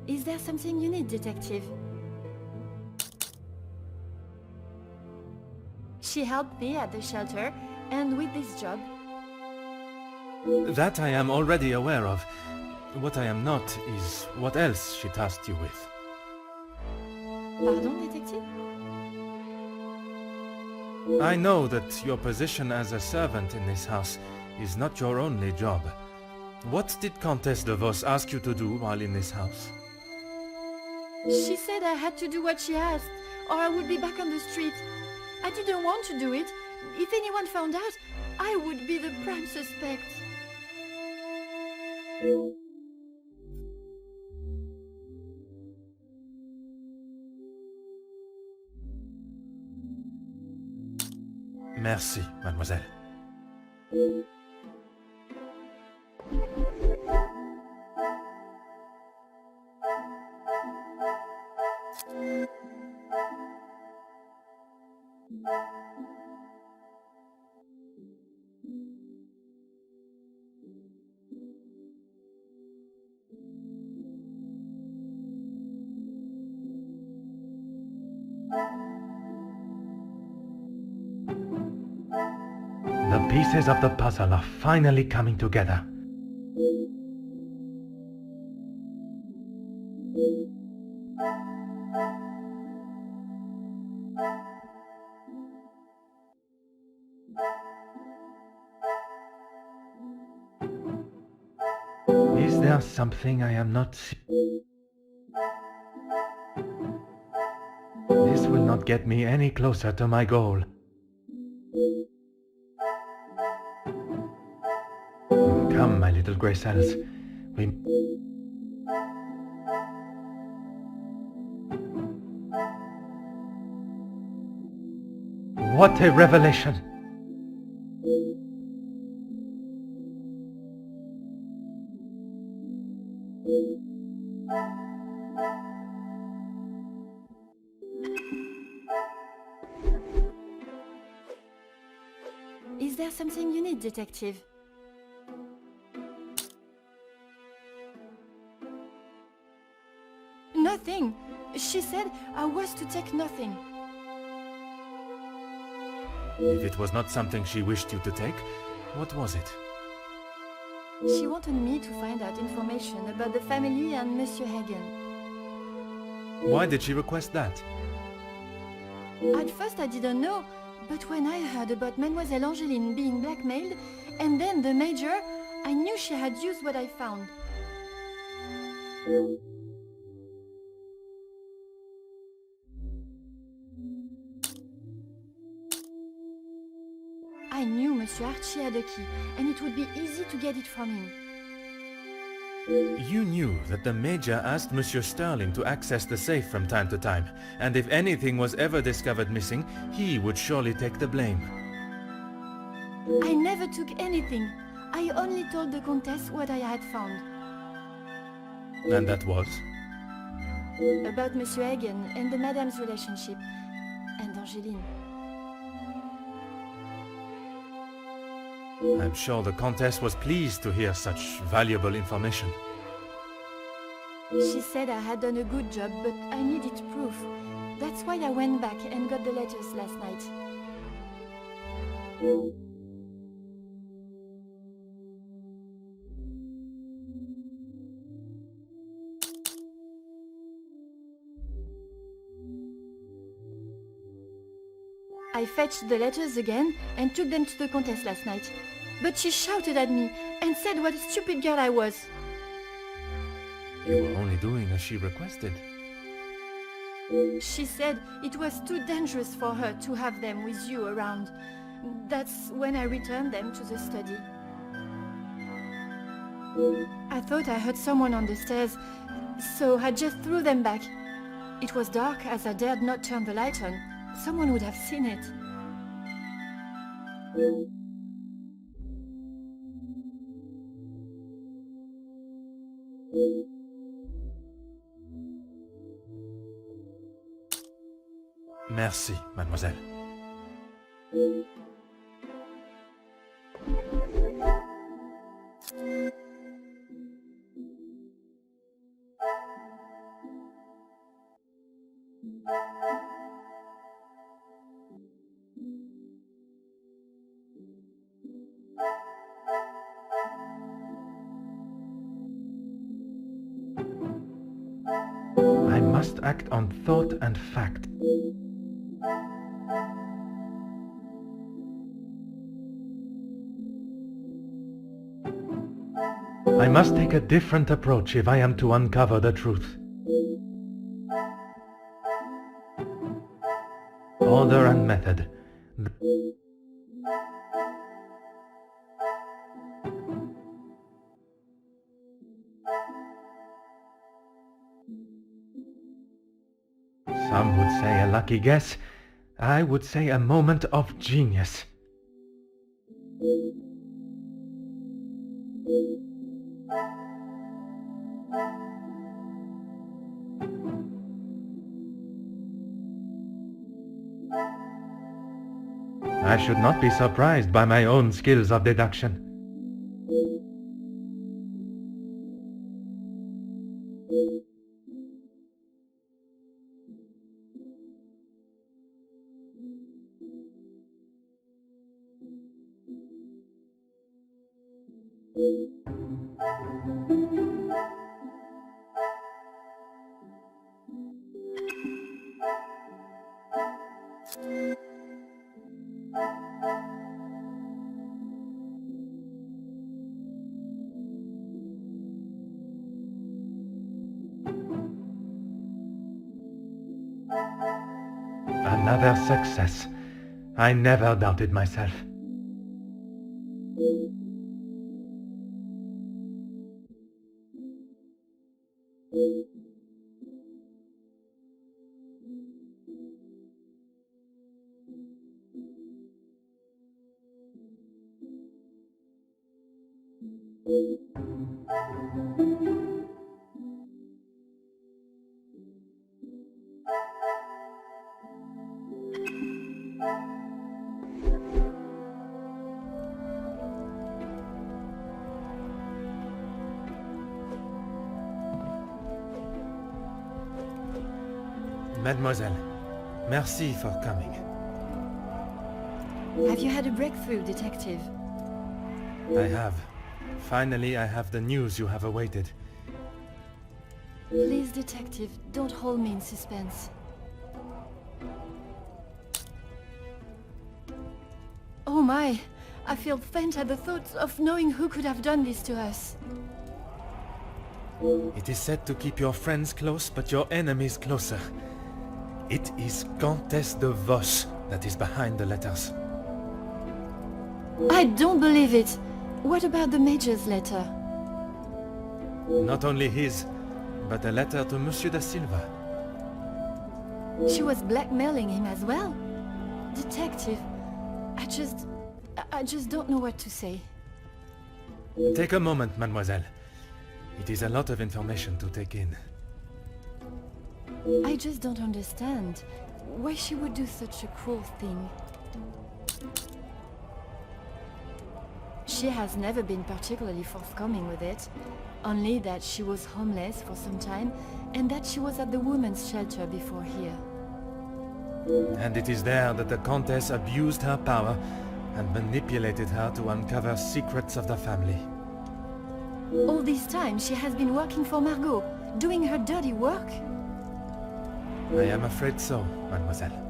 Is there something you need, detective? She helped me at the shelter, and with this job. That I am already aware of. What I am not is what else she tasked you with. Pardon, detective? I know that your position as a servant in this house is not your only job. What did Countess de Vos ask you to do while in this house? She said I had to do what she asked, or I would be back on the street. I didn't want to do it. If anyone found out, I would be the prime suspect. Merci, mademoiselle. The pieces of the puzzle are finally coming together. Is there something I am not seeing? This will not get me any closer to my goal. Come, my little grey cells. What a revelation! Is there something you need, detective? Nothing. She said I was to take nothing. If it was not something she wished you to take, what was it? She wanted me to find out information about the family and Monsieur Hagen. Why did she request that? At first I didn't know, but when I heard about Mademoiselle Angeline being blackmailed, and then the Major, I knew she had used what I found. I knew Monsieur Archie had a key, and it would be easy to get it from him. You knew that the Major asked Monsieur Sterling to access the safe from time to time, and if anything was ever discovered missing, he would surely take the blame. I never took anything. I only told the Countess what I had found. And that was? About Monsieur Hagen and the Madame's relationship. And Angeline. I'm sure the Countess was pleased to hear such valuable information. She said I had done a good job, but I needed proof. That's why I went back and got the letters last night. I fetched the letters again and took them to the Countess last night. But she shouted at me and said what a stupid girl I was. You were only doing as she requested. She said it was too dangerous for her to have them with you around. That's when I returned them to the study. I thought I heard someone on the stairs, so I just threw them back. It was dark as I dared not turn the light on. Someone would have seen it. Merci, mademoiselle. I must act on thought and fact. I must take a different approach if I am to uncover the truth. Order and method. Some would say a lucky guess. I would say a moment of genius. I should not be surprised by my own skills of deduction. Another success. I never doubted myself. Mademoiselle, merci for coming. Have you had a breakthrough, detective? I have. Finally, I have the news you have awaited. Please, detective, don't hold me in suspense. Oh my! I feel faint at the thought of knowing who could have done this to us. It is said to keep your friends close, but your enemies closer. It is Countess de Bosch that is behind the letters. I don't believe it! What about the Major's letter? Not only his, but a letter to Monsieur da Silva. She was blackmailing him as well? Detective, I just don't know what to say. Take a moment, mademoiselle. It is a lot of information to take in. I just don't understand. why she would do such a cruel thing. She has never been particularly forthcoming with it, only that she was homeless for some time and that she was at the women's shelter before here. And it is there that the Countess abused her power and manipulated her to uncover secrets of the family. All this time she has been working for Margot, doing her dirty work? I am afraid so, mademoiselle.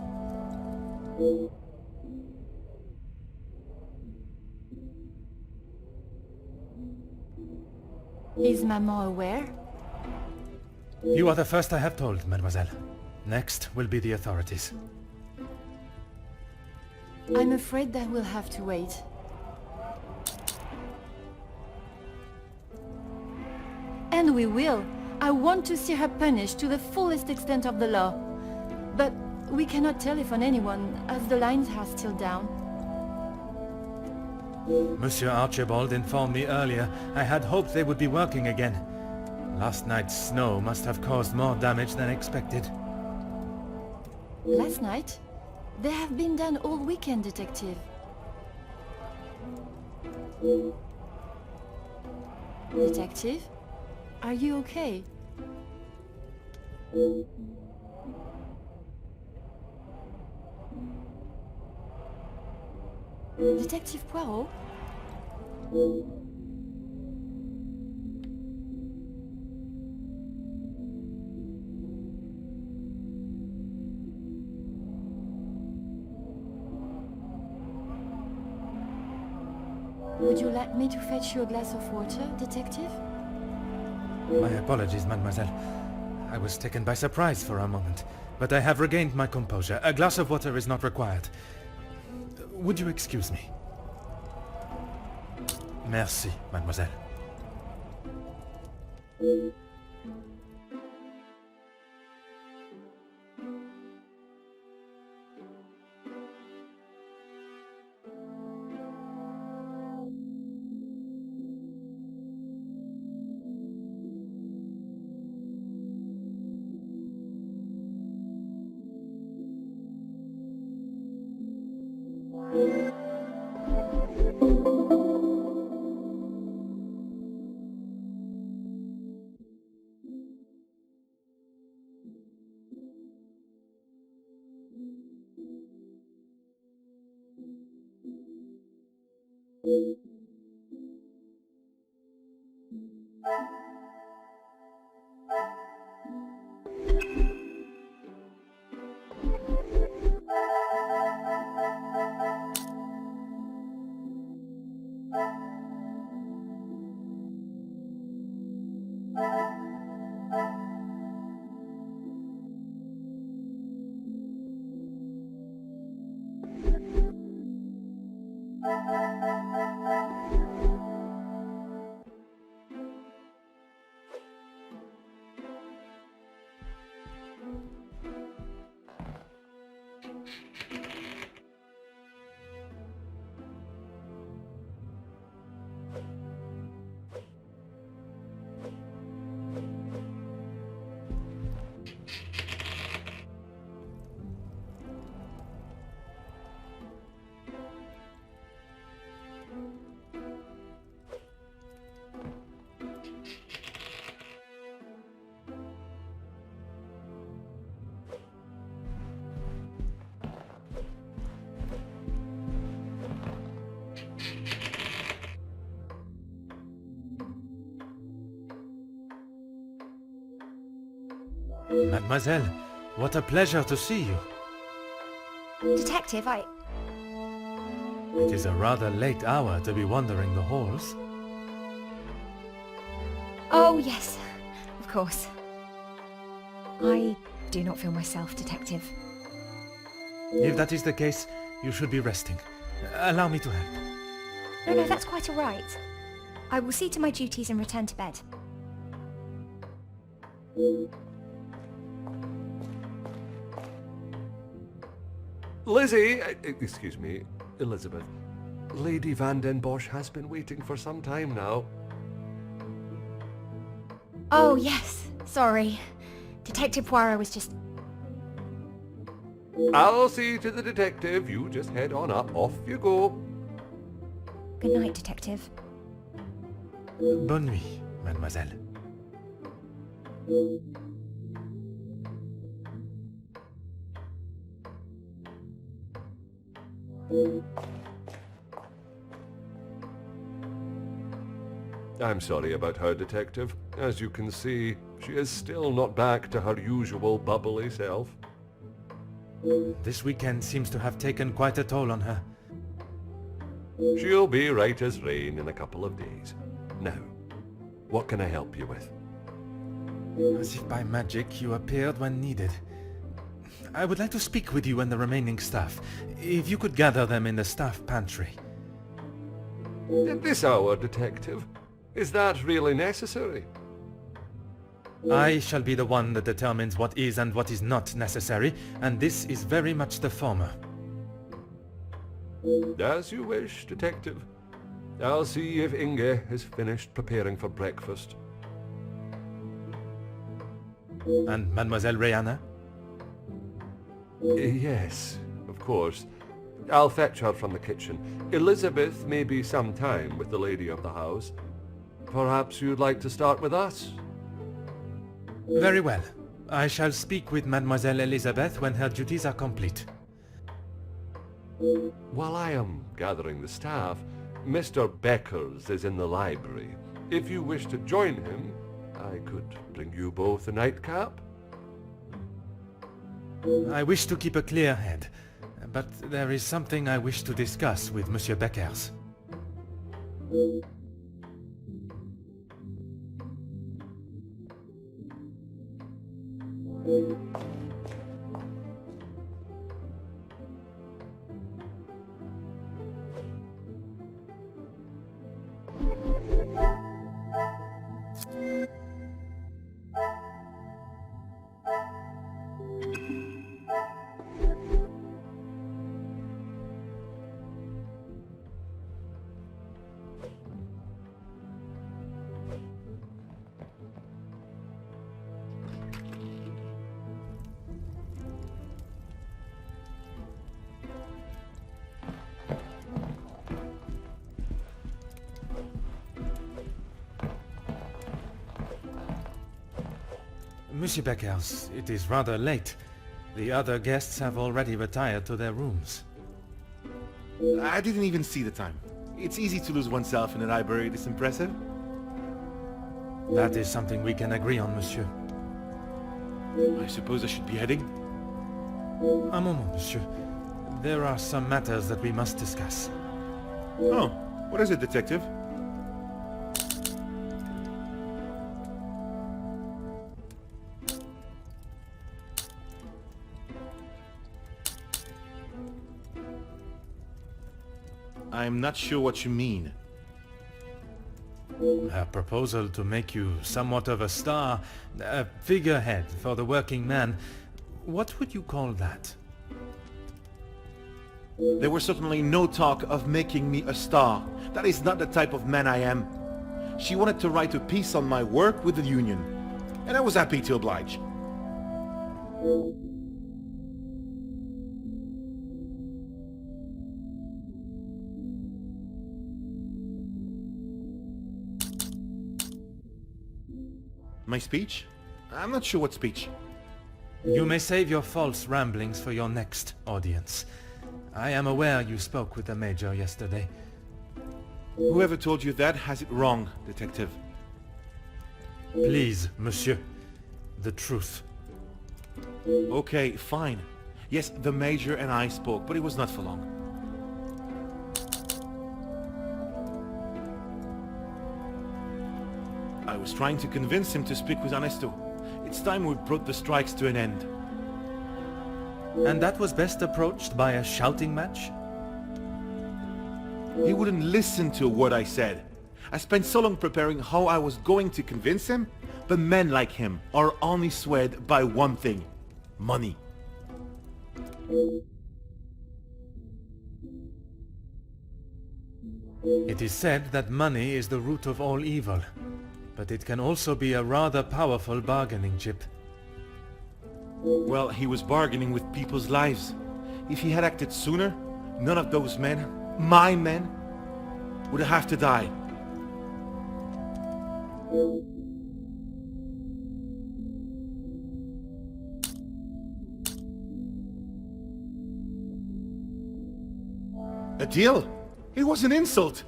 Is Maman aware? You are the first I have told, mademoiselle. Next will be the authorities. I'm afraid that we'll have to wait. And we will. I want to see her punished to the fullest extent of the law. But we cannot telephone anyone, as the lines are still down. Monsieur Archibald informed me earlier. I had hoped they would be working again. Last night's snow must have caused more damage than expected. Last night? They have been done all weekend, Detective. Detective? Are you okay? Detective Poirot? Would you like me to fetch you a glass of water, Detective? My apologies, mademoiselle. I was taken by surprise for a moment, but I have regained my composure. A glass of water is not required. Would you excuse me? Merci, mademoiselle. Mademoiselle, what a pleasure to see you. Detective, It is a rather late hour to be wandering the halls. Oh, yes, of course. I do not feel myself, Detective. If that is the case, you should be resting. Allow me to help. No, that's quite all right. I will see to my duties and return to bed. Lizzie, excuse me, Elizabeth. Lady Van den Bosch has been waiting for some time now. Oh, yes, sorry. Detective Poirot was just... I'll see to the detective. You just head on up. Off you go. Good night, detective. Bonne nuit, mademoiselle. I'm sorry about her, detective. As you can see, she is still not back to her usual bubbly self. This weekend seems to have taken quite a toll on her. She'll be right as rain in a couple of days. Now, what can I help you with? As if by magic you appeared when needed. I would like to speak with you and the remaining staff. If you could gather them in the staff pantry. At this hour, detective? Is that really necessary? I shall be the one that determines what is and what is not necessary, and this is very much the former. As you wish, detective. I'll see if Inge is finished preparing for breakfast. And Mademoiselle Rihanna? Yes, of course. I'll fetch her from the kitchen. Elizabeth may be some time with the lady of the house. Perhaps you'd like to start with us? Very well. I shall speak with Mademoiselle Elizabeth when her duties are complete. While I am gathering the staff, Mr. Beckers is in the library. If you wish to join him, I could bring you both a nightcap. I wish to keep a clear head, but there is something I wish to discuss with Monsieur Beckers. Monsieur Beckers, it is rather late. The other guests have already retired to their rooms. I didn't even see the time. It's easy to lose oneself in a library this impressive. That is something we can agree on, monsieur. I suppose I should be heading. Un moment, monsieur. There are some matters that we must discuss. Oh, what is it, detective? I'm not sure what you mean. Her proposal to make you somewhat of a star, a figurehead for the working man. What would you call that? There was certainly no talk of making me a star. That is not the type of man I am. She wanted to write a piece on my work with the union, and I was happy to oblige. My speech? I'm not sure what speech. You may save your false ramblings for your next audience. I am aware you spoke with the Major yesterday. Whoever told you that has it wrong, detective. Please, monsieur. The truth. Okay, fine. Yes, the Major and I spoke, but it was not for long. I was trying to convince him to speak with Ernesto. It's time we brought the strikes to an end. And that was best approached by a shouting match? He wouldn't listen to what I said. I spent so long preparing how I was going to convince him, but men like him are only swayed by one thing: money. It is said that money is the root of all evil, but it can also be a rather powerful bargaining chip. Well, he was bargaining with people's lives. If he had acted sooner, none of those men, my men, would have to die. A deal? It was an insult.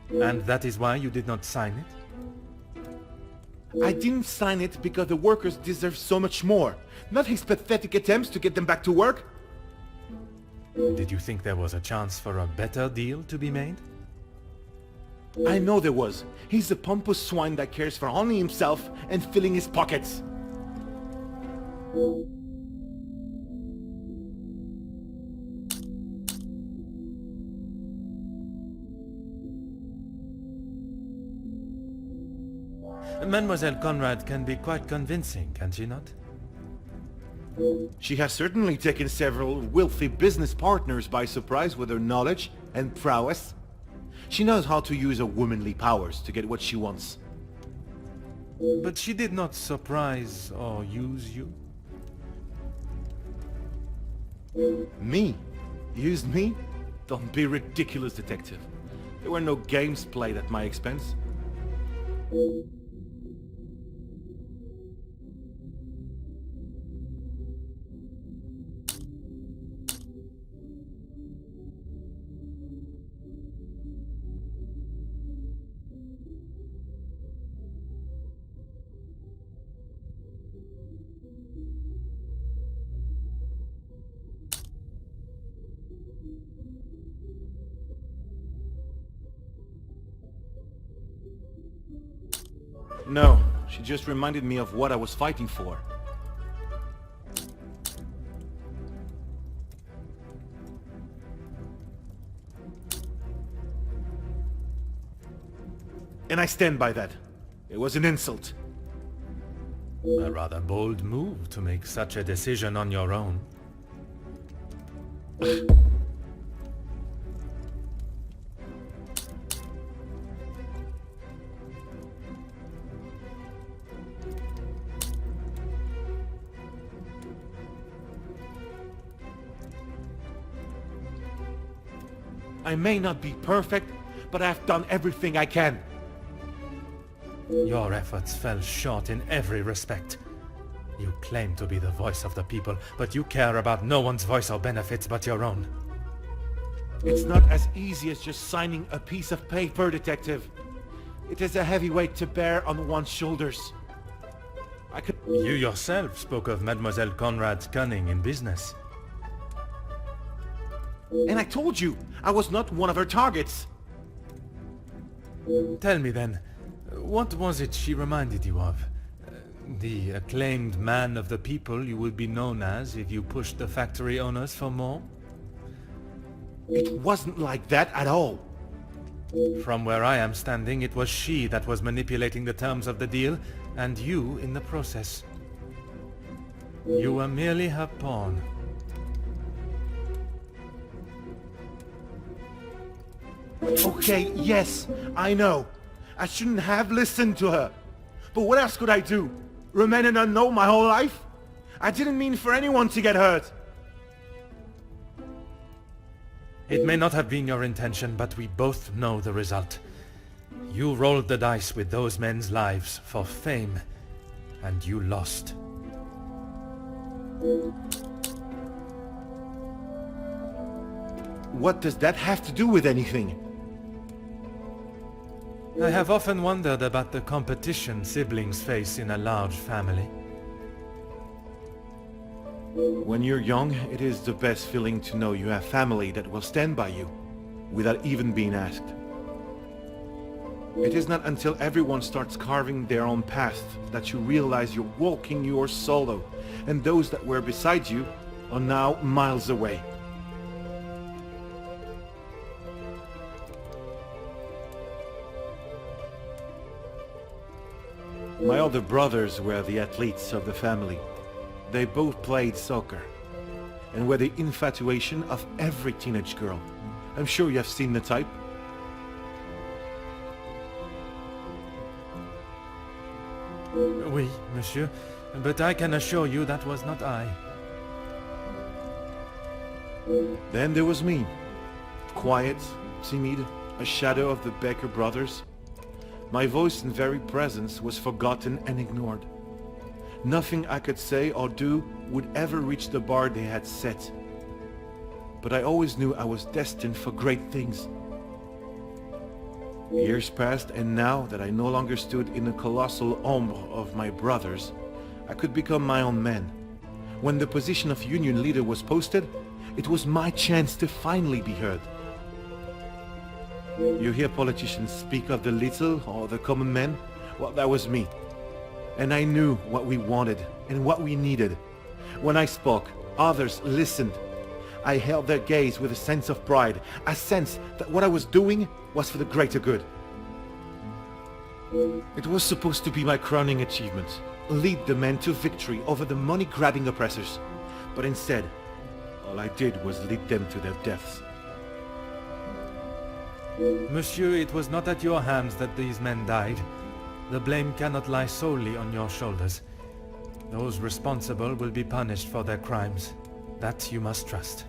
And that is why you did not sign it? I didn't sign it because the workers deserve so much more, not his pathetic attempts to get them back to work. Did you think there was a chance for a better deal to be made? I know there was. He's a pompous swine that cares for only himself and filling his pockets. Mademoiselle Conrad can be quite convincing, can she not? She has certainly taken several wealthy business partners by surprise with her knowledge and prowess. She knows how to use her womanly powers to get what she wants. But she did not surprise or use you? Me? Use me? Don't be ridiculous, detective. There were no games played at my expense. No, she just reminded me of what I was fighting for. And I stand by that. It was an insult. A rather bold move to make such a decision on your own. I may not be perfect, but I've done everything I can. Your efforts fell short in every respect. You claim to be the voice of the people, but you care about no one's voice or benefits but your own. It's not as easy as just signing a piece of paper, detective. It is a heavy weight to bear on one's shoulders. I could... You yourself spoke of Mademoiselle Conrad's cunning in business. And I told you, I was not one of her targets. Tell me then, what was it she reminded you of? The acclaimed man of the people you would be known as if you pushed the factory owners for more? It wasn't like that at all. From where I am standing, it was she that was manipulating the terms of the deal, and you in the process. You were merely her pawn. Okay, yes, I know. I shouldn't have listened to her. But what else could I do? Remain an unknown my whole life? I didn't mean for anyone to get hurt. It may not have been your intention, but we both know the result. You rolled the dice with those men's lives for fame, and you lost. What does that have to do with anything? I have often wondered about the competition siblings face in a large family. When you're young, it is the best feeling to know you have family that will stand by you, without even being asked. It is not until everyone starts carving their own path that you realize you're walking yours solo, and those that were beside you are now miles away. My older brothers were the athletes of the family. They both played soccer, and were the infatuation of every teenage girl. I'm sure you have seen the type. Oui, monsieur. But I can assure you that was not I. Then there was me. Quiet, timid, a shadow of the Baker brothers. My voice and very presence was forgotten and ignored. Nothing I could say or do would ever reach the bar they had set. But I always knew I was destined for great things. Years passed, and now that I no longer stood in the colossal ombre of my brothers, I could become my own man. When the position of union leader was posted, it was my chance to finally be heard. You hear politicians speak of the little or the common man? Well, that was me. And I knew what we wanted and what we needed. When I spoke, others listened. I held their gaze with a sense of pride, a sense that what I was doing was for the greater good. It was supposed to be my crowning achievement, lead the men to victory over the money-grabbing oppressors. But instead, all I did was lead them to their deaths. Monsieur, it was not at your hands that these men died. The blame cannot lie solely on your shoulders. Those responsible will be punished for their crimes. That you must trust.